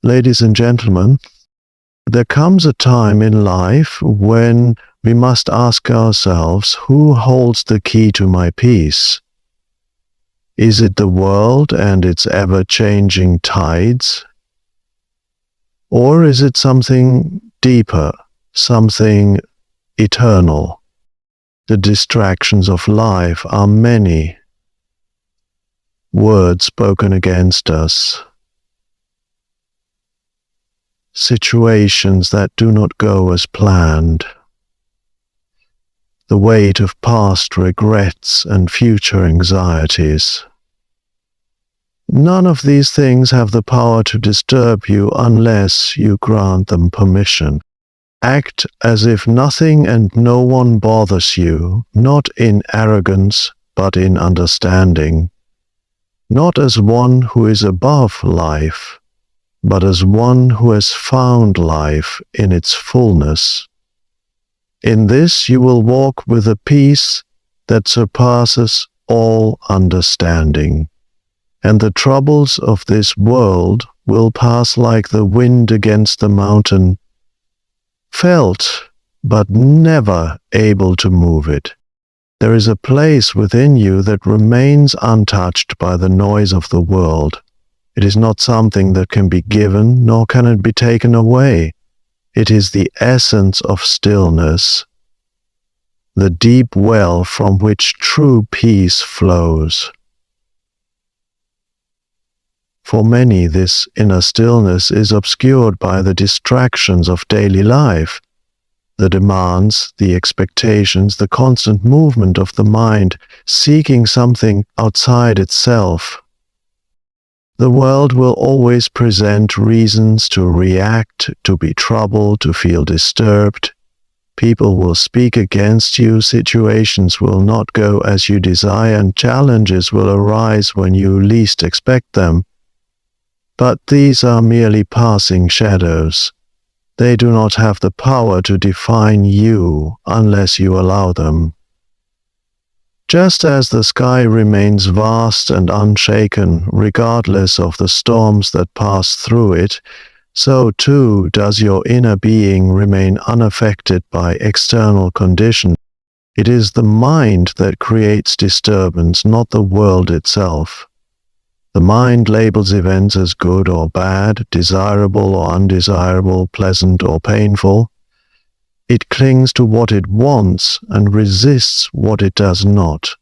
ladies and gentlemen, there comes a time in life when we must ask ourselves, who holds the key to my peace? Is it the world and its ever-changing tides? Or is it something deeper, something eternal? The distractions of life are many. Words spoken against us. Situations that do not go as planned. The weight of past regrets and future anxieties. None of these things have the power to disturb you unless you grant them permission. Act as if nothing and no one bothers you, not in arrogance, but in understanding. Not as one who is above life, but as one who has found life in its fullness. In this you will walk with a peace that surpasses all understanding, and the troubles of this world will pass like the wind against the mountain, felt but never able to move it. There is a place within you that remains untouched by the noise of the world. It is not something that can be given, nor can it be taken away. It is the essence of stillness, the deep well from which true peace flows. For many, this inner stillness is obscured by the distractions of daily life, the demands, the expectations, the constant movement of the mind, seeking something outside itself. The world will always present reasons to react, to be troubled, to feel disturbed. People will speak against you, situations will not go as you desire, and challenges will arise when you least expect them. But these are merely passing shadows. They do not have the power to define you unless you allow them. Just as the sky remains vast and unshaken regardless of the storms that pass through it, so too does your inner being remain unaffected by external conditions. It is the mind that creates disturbance, not the world itself. The mind labels events as good or bad, desirable or undesirable, pleasant or painful. It clings to what it wants and resists what it does not.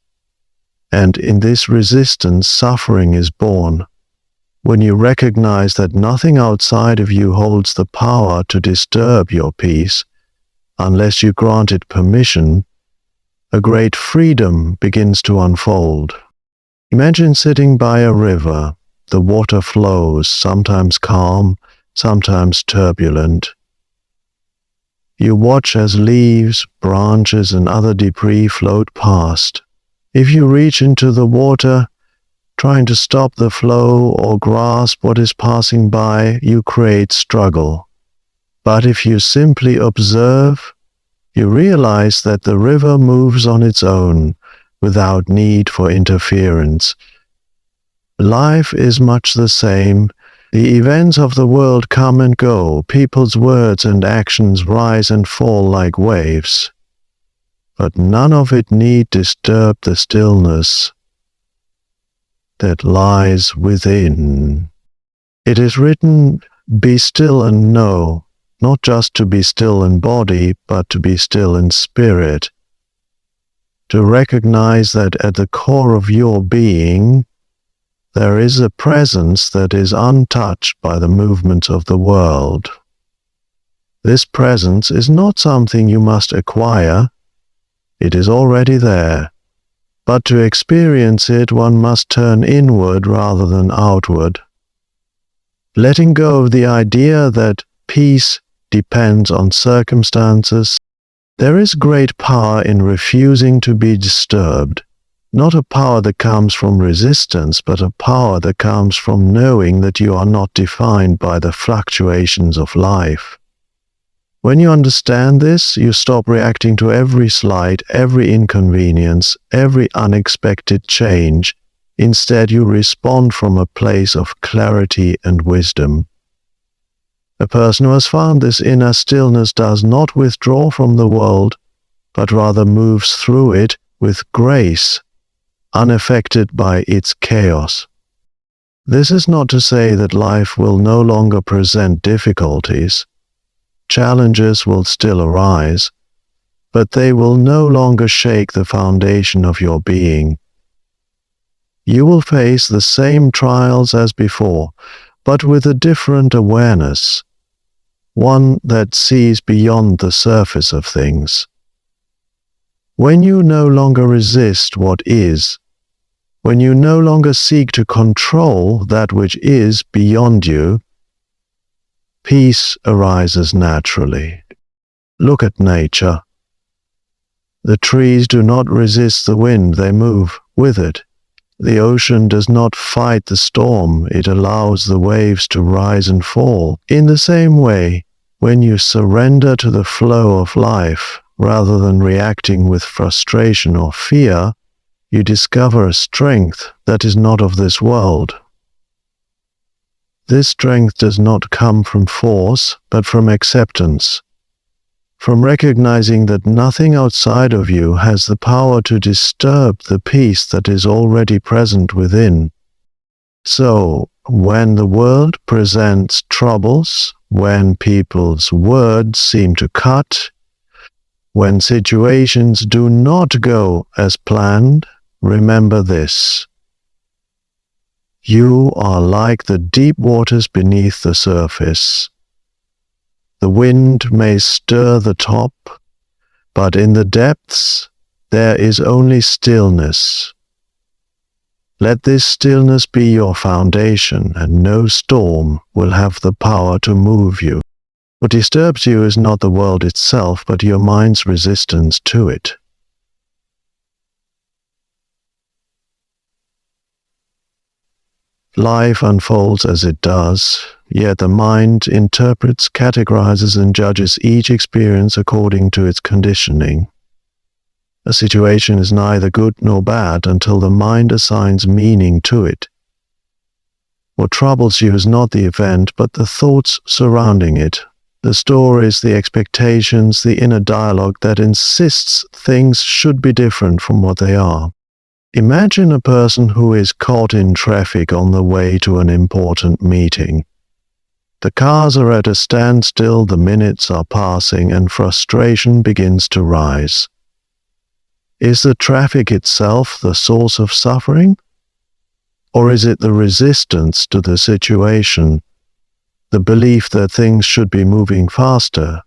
And in this resistance, suffering is born. When you recognize that nothing outside of you holds the power to disturb your peace, unless you grant it permission, a great freedom begins to unfold. Imagine sitting by a river. The water flows, sometimes calm, sometimes turbulent. You watch as leaves, branches, and other debris float past. If you reach into the water, trying to stop the flow or grasp what is passing by, you create struggle. But if you simply observe, you realize that the river moves on its own, without need for interference. Life is much the same. The events of the world come and go. People's words and actions rise and fall like waves. But none of it need disturb the stillness that lies within. It is written, "Be still and know," not just to be still in body, but to be still in spirit. To recognize that at the core of your being, there is a presence that is untouched by the movements of the world. This presence is not something you must acquire. It is already there. But to experience it, one must turn inward rather than outward. Letting go of the idea that peace depends on circumstances, there is great power in refusing to be disturbed. Not a power that comes from resistance, but a power that comes from knowing that you are not defined by the fluctuations of life. When you understand this, you stop reacting to every slight, every inconvenience, every unexpected change. Instead, you respond from a place of clarity and wisdom. A person who has found this inner stillness does not withdraw from the world, but rather moves through it with grace, unaffected by its chaos. This is not to say that life will no longer present difficulties. Challenges will still arise, but they will no longer shake the foundation of your being. You will face the same trials as before, but with a different awareness, one that sees beyond the surface of things. When you no longer resist what is, when you no longer seek to control that which is beyond you, peace arises naturally. Look at nature. The trees do not resist the wind, they move with it. The ocean does not fight the storm, it allows the waves to rise and fall. In the same way, when you surrender to the flow of life, rather than reacting with frustration or fear, you discover a strength that is not of this world. This strength does not come from force, but from acceptance, from recognizing that nothing outside of you has the power to disturb the peace that is already present within. So, when the world presents troubles, when people's words seem to cut, when situations do not go as planned, remember this. You are like the deep waters beneath the surface. The wind may stir the top, but in the depths there is only stillness. Let this stillness be your foundation, and no storm will have the power to move you. What disturbs you is not the world itself, but your mind's resistance to it. Life unfolds as it does, yet the mind interprets, categorizes, and judges each experience according to its conditioning. A situation is neither good nor bad until the mind assigns meaning to it. What troubles you is not the event, but the thoughts surrounding it, the stories, the expectations, the inner dialogue that insists things should be different from what they are. Imagine a person who is caught in traffic on the way to an important meeting. The cars are at a standstill, the minutes are passing, and frustration begins to rise. Is the traffic itself the source of suffering? Or is it the resistance to the situation, the belief that things should be moving faster,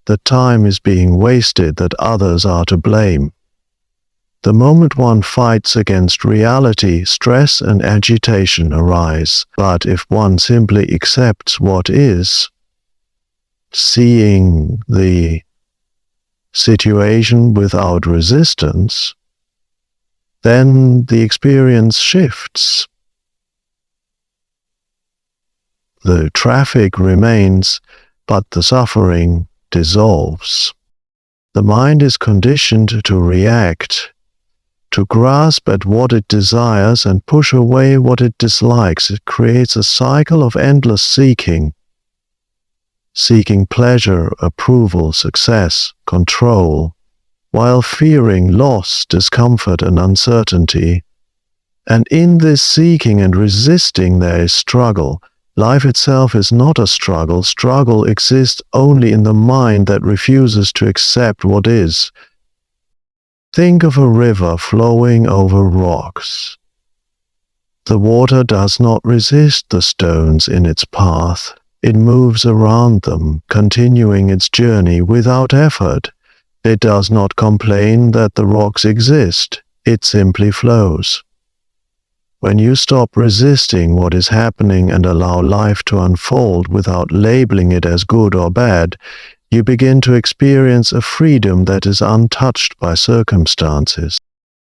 that time is being wasted, that others are to blame? The moment one fights against reality, stress and agitation arise. But if one simply accepts what is, seeing the situation without resistance, then the experience shifts. The traffic remains, but the suffering dissolves. The mind is conditioned to react, to grasp at what it desires and push away what it dislikes. It creates a cycle of endless seeking pleasure, approval, success, control, while fearing loss, discomfort, and uncertainty. And in this seeking and resisting there is struggle. Life itself is not a struggle. Struggle exists only in the mind that refuses to accept what is. Think of a river flowing over rocks. The water does not resist the stones in its path. It moves around them, continuing its journey without effort. It does not complain that the rocks exist. It simply flows. When you stop resisting what is happening and allow life to unfold without labeling it as good or bad, you begin to experience a freedom that is untouched by circumstances.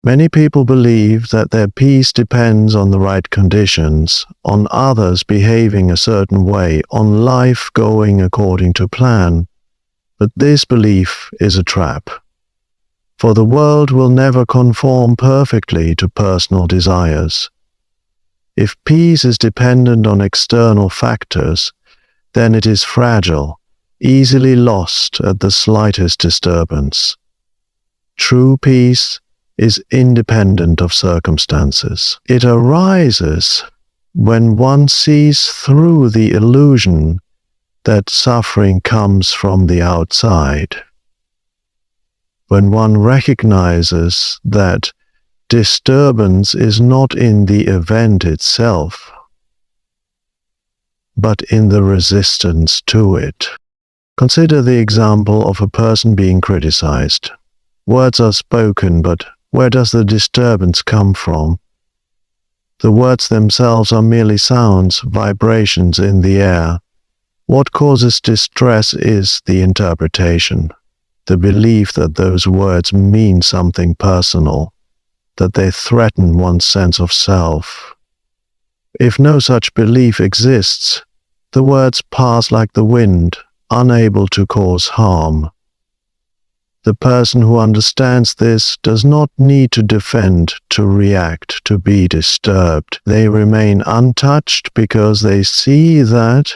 Many people believe that their peace depends on the right conditions, on others behaving a certain way, on life going according to plan. But this belief is a trap. For the world will never conform perfectly to personal desires. If peace is dependent on external factors, then it is fragile, easily lost at the slightest disturbance. True peace is independent of circumstances. It arises when one sees through the illusion that suffering comes from the outside. When one recognizes that disturbance is not in the event itself, but in the resistance to it. Consider the example of a person being criticized. Words are spoken, but where does the disturbance come from? The words themselves are merely sounds, vibrations in the air. What causes distress is the interpretation, the belief that those words mean something personal, that they threaten one's sense of self. If no such belief exists, the words pass like the wind, unable to cause harm. The person who understands this does not need to defend, to react, to be disturbed. They remain untouched because they see that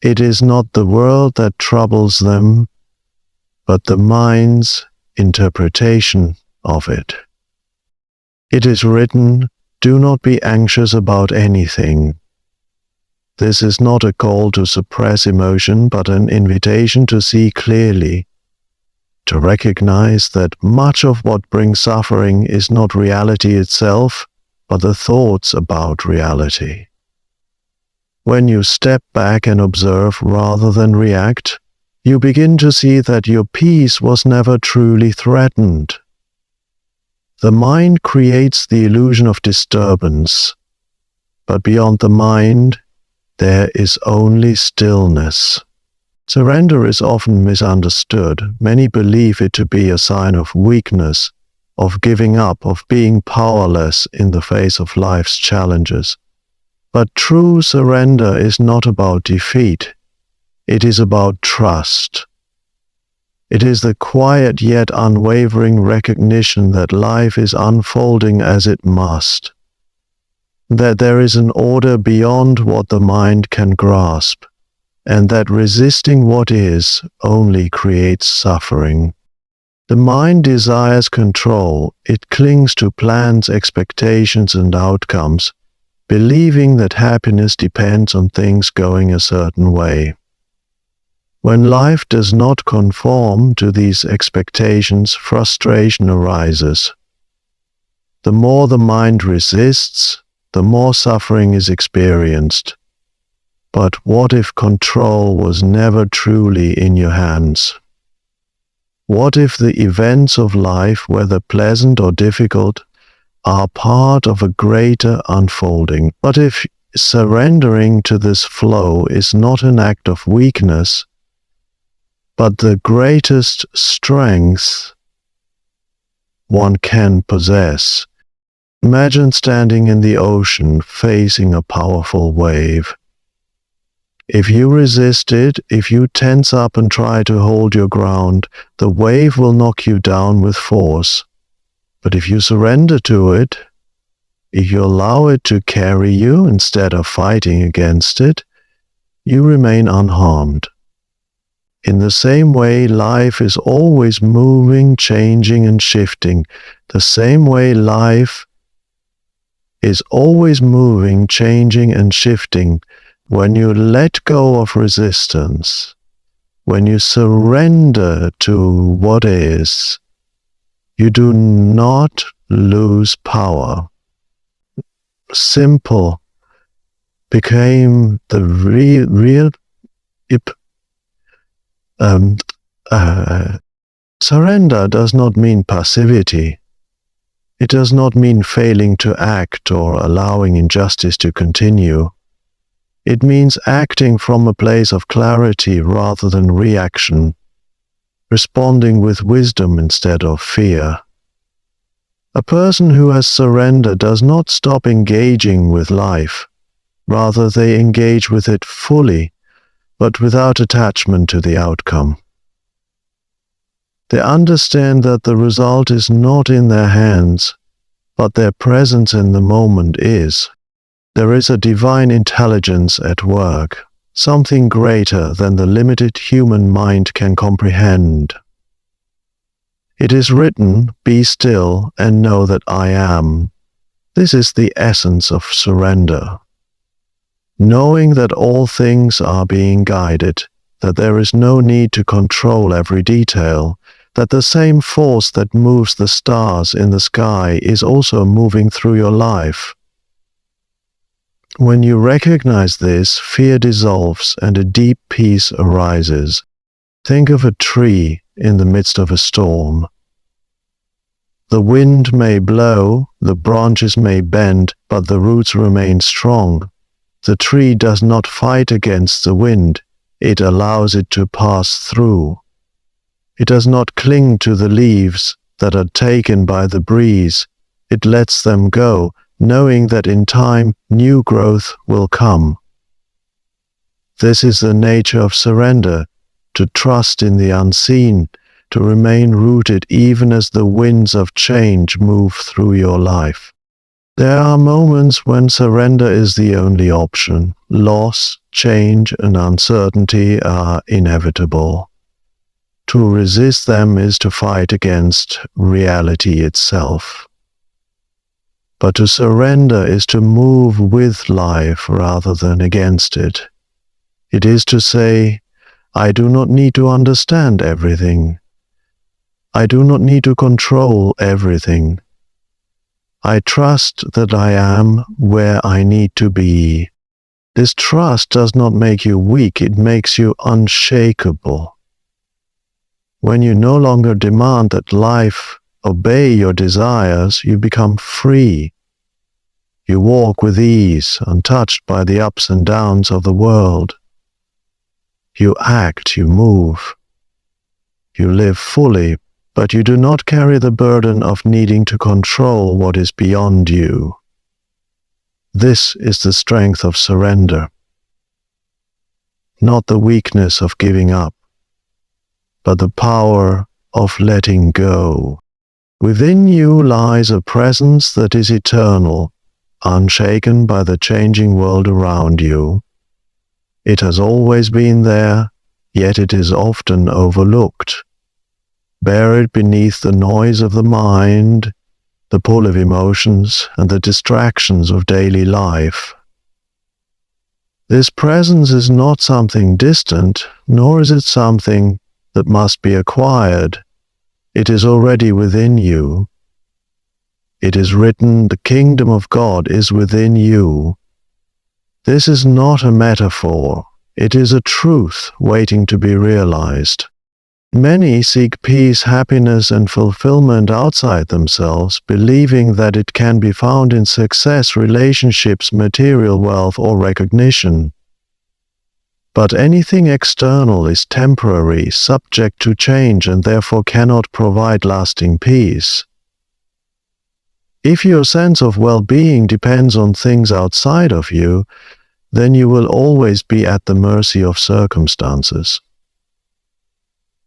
it is not the world that troubles them, but the mind's interpretation of it. It is written, "Do not be anxious about anything." This is not a call to suppress emotion, but an invitation to see clearly, to recognize that much of what brings suffering is not reality itself, but the thoughts about reality. When you step back and observe rather than react, you begin to see that your peace was never truly threatened. The mind creates the illusion of disturbance, but beyond the mind, there is only stillness. Surrender is often misunderstood. Many believe it to be a sign of weakness, of giving up, of being powerless in the face of life's challenges. But true surrender is not about defeat. It is about trust. It is the quiet yet unwavering recognition that life is unfolding as it must, that there is an order beyond what the mind can grasp, and that resisting what is only creates suffering. The mind desires control. It clings to plans, expectations, and outcomes, believing that happiness depends on things going a certain way. When life does not conform to these expectations, frustration arises. The more the mind resists, the more suffering is experienced. But what if control was never truly in your hands? What if the events of life, whether pleasant or difficult, are part of a greater unfolding? But if surrendering to this flow is not an act of weakness, but the greatest strength one can possess? Imagine standing in the ocean facing a powerful wave. If you resist it, if you tense up and try to hold your ground, the wave will knock you down with force. But if you surrender to it, if you allow it to carry you instead of fighting against it, you remain unharmed. In the same way, life is always moving, changing, and shifting. The same way life is always moving, changing, and shifting. When you let go of resistance, when you surrender to what is, you do not lose power. Simple became the real surrender does not mean passivity. It does not mean failing to act or allowing injustice to continue. It means acting from a place of clarity rather than reaction, responding with wisdom instead of fear. A person who has surrendered does not stop engaging with life. Rather, they engage with it fully, but without attachment to the outcome. They understand that the result is not in their hands, but their presence in the moment is. There is a divine intelligence at work. something greater than the limited human mind can comprehend. It is written, "Be still and know that I am." This is the essence of surrender. Knowing that all things are being guided, that there is no need to control every detail, that the same force that moves the stars in the sky is also moving through your life. When you recognize this, fear dissolves and a deep peace arises. Think of a tree in the midst of a storm. The wind may blow, the branches may bend, but the roots remain strong. The tree does not fight against the wind, it allows it to pass through. It does not cling to the leaves that are taken by the breeze, it lets them go, knowing that in time new growth will come. This is the nature of surrender, to trust in the unseen, to remain rooted even as the winds of change move through your life. There are moments when surrender is the only option. Loss, change, and uncertainty are inevitable. To resist them is to fight against reality itself. But to surrender is to move with life rather than against it. It is to say, I do not need to understand everything. I do not need to control everything. I trust that I am where I need to be. This trust does not make you weak, it makes you unshakable. When you no longer demand that life obey your desires, you become free. You walk with ease, untouched by the ups and downs of the world. You act, you move. You live fully, but you do not carry the burden of needing to control what is beyond you. This is the strength of surrender, not the weakness of giving up, but the power of letting go. Within you lies a presence that is eternal, unshaken by the changing world around you. It has always been there, yet it is often overlooked. Buried beneath the noise of the mind, the pull of emotions, and the distractions of daily life. This presence is not something distant, nor is it something that must be acquired. It is already within you. It is written, the kingdom of God is within you. This is not a metaphor. It is a truth waiting to be realized. Many seek peace, happiness, and fulfillment outside themselves, believing that it can be found in success, relationships, material wealth, or recognition. But anything external is temporary, subject to change, and therefore cannot provide lasting peace. If your sense of well-being depends on things outside of you, then you will always be at the mercy of circumstances.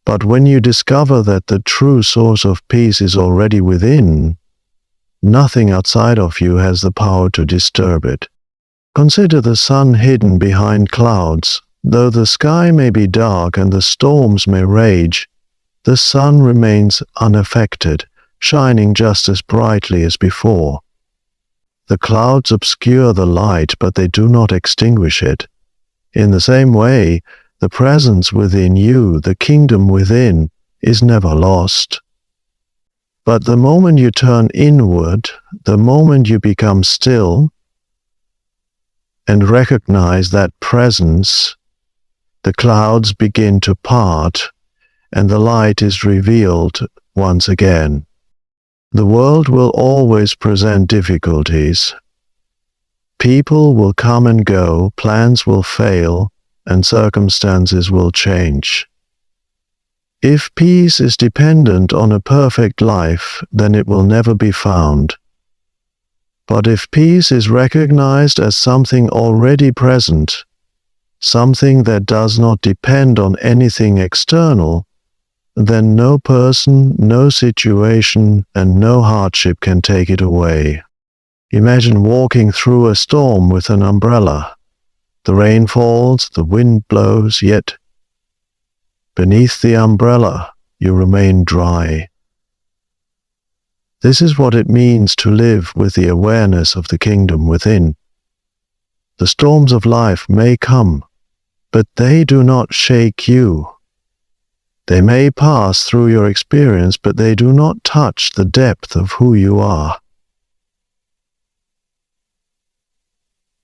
But when you discover that the true source of peace is already within, nothing outside of you has the power to disturb it. Consider the sun hidden behind clouds. Though the sky may be dark and the storms may rage, the sun remains unaffected, shining just as brightly as before. The clouds obscure the light, but they do not extinguish it. In the same way, the presence within you, the kingdom within, is never lost. But the moment you turn inward, the moment you become still and recognize that presence, the clouds begin to part and the light is revealed once again. The world will always present difficulties. People will come and go, plans will fail, and circumstances will change. If peace is dependent on a perfect life, then it will never be found. But if peace is recognized as something already present, something that does not depend on anything external, then no person, no situation, and no hardship can take it away. Imagine walking through a storm with an umbrella. The rain falls, the wind blows, yet beneath the umbrella you remain dry. This is what it means to live with the awareness of the kingdom within. The storms of life may come, but they do not shake you. They may pass through your experience, but they do not touch the depth of who you are.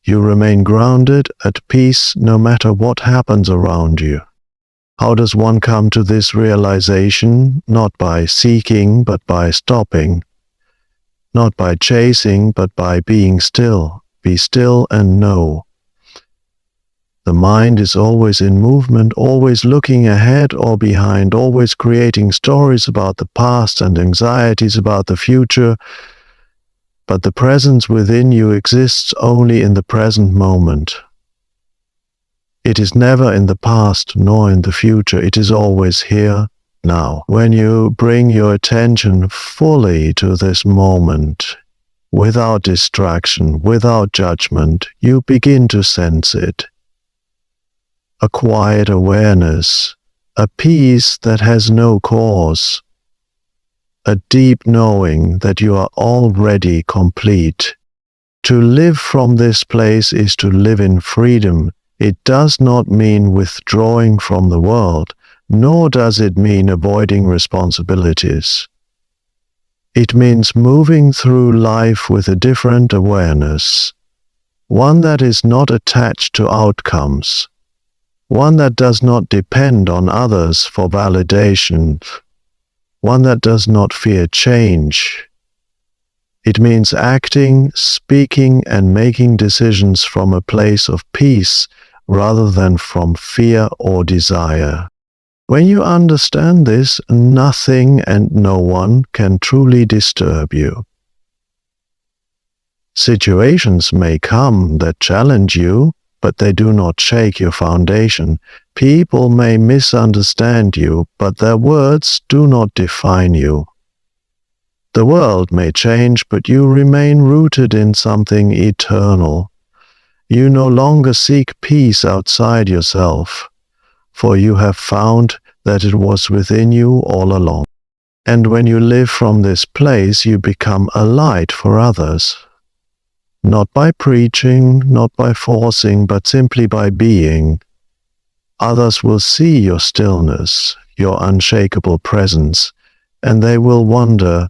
You remain grounded, at peace, no matter what happens around you. How does one come to this realization? Not by seeking, but by stopping. Not by chasing, but by being still. Be still and know. The mind is always in movement, always looking ahead or behind, always creating stories about the past and anxieties about the future. But the presence within you exists only in the present moment. It is never in the past nor in the future. It is always here, now. When you bring your attention fully to this moment, without distraction, without judgment, you begin to sense it. A quiet awareness, a peace that has no cause, a deep knowing that you are already complete. To live from this place is to live in freedom. It does not mean withdrawing from the world, nor does it mean avoiding responsibilities. It means moving through life with a different awareness, one that is not attached to outcomes, one that does not depend on others for validation, one that does not fear change. It means acting, speaking, and making decisions from a place of peace rather than from fear or desire. When you understand this, nothing and no one can truly disturb you. Situations may come that challenge you, but they do not shake your foundation. People may misunderstand you, but their words do not define you. The world may change, but you remain rooted in something eternal. You no longer seek peace outside yourself, for you have found that it was within you all along. And when you live from this place, you become a light for others. Not by preaching, not by forcing, but simply by being. Others will see your stillness, your unshakable presence, and they will wonder,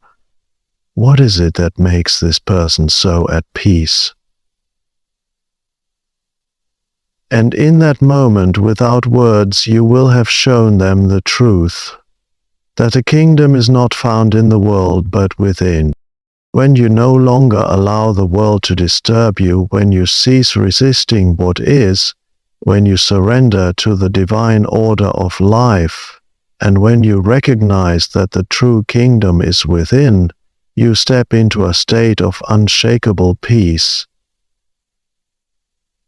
what is it that makes this person so at peace? And in that moment, without words, you will have shown them the truth, that the kingdom is not found in the world, but within. When you no longer allow the world to disturb you, when you cease resisting what is, when you surrender to the divine order of life, and when you recognize that the true kingdom is within, you step into a state of unshakable peace.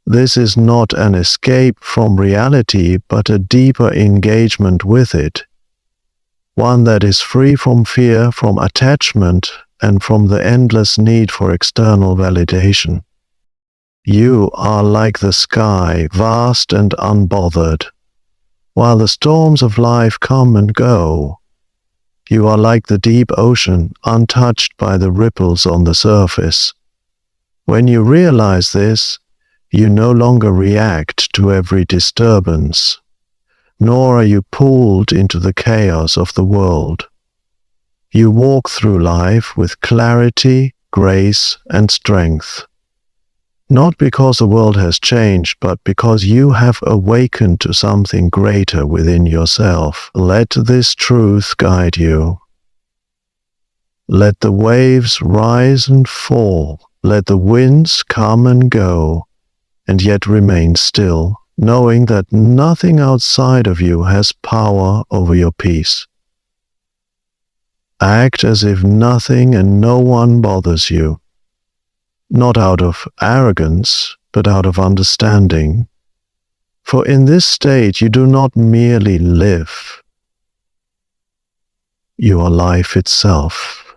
This is not an escape from reality, but a deeper engagement with it, one that is free from fear, from attachment, and from the endless need for external validation. You are like the sky, vast and unbothered. While the storms of life come and go, you are like the deep ocean, untouched by the ripples on the surface. When you realize this, you no longer react to every disturbance, nor are you pulled into the chaos of the world. You walk through life with clarity, grace, and strength. Not because the world has changed, but because you have awakened to something greater within yourself. Let this truth guide you. Let the waves rise and fall. Let the winds come and go, and yet remain still, knowing that nothing outside of you has power over your peace. Act as if nothing and no one bothers you, not out of arrogance, but out of understanding. For in this state you do not merely live. You are life itself,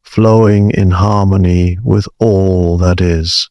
flowing in harmony with all that is.